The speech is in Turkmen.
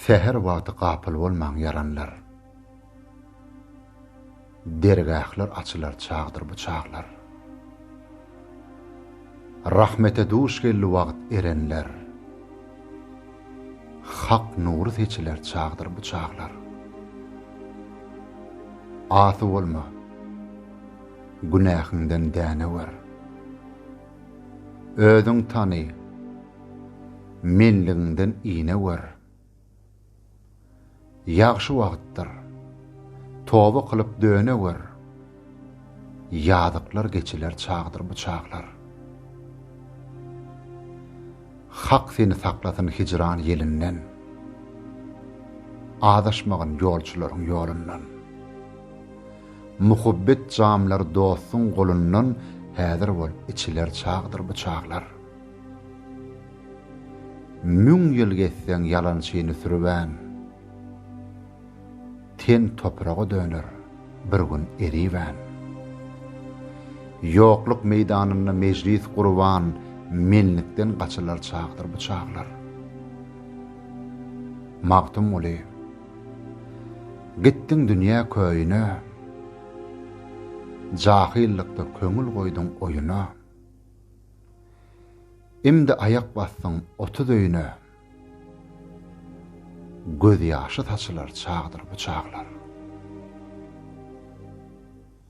Seher wagty gapyl bolmaň yaranlar. Dergähler açylar çağdır bıçaklar. Rahmete duş geldi wagt erenler. Hak nuru seçiler çağdır bıçaklar. Atı bolma. Günahından däne wer. Ödüň tany. Menliginden iğne wer. Ýagşy wagtdyr. Toba kılıp döne wer. Ýadyklar geçiler çağdır bıçaklar. Hak seni saklasın hicran yelinden. Adaşmagyn ýolçularyň ýolundan. Muhabbet jamlar dostun golundan häzir bolup içiler çağdır bıçaklar. Müň ýyl geçseň ýalançyny sürübän. Ten toprağa döner, bir gün eriwän. Yokluk meýdanyna meclis gurban, menlikden gaçylar çağdır bıçaklar. Magtum oly. Gittiň dünýä köýüne. Jahillikde köňül goýduň oýuna. Imdi ayak bassyň otu döýüne. Göz ýaşy taşylar çağdır bıçaklar.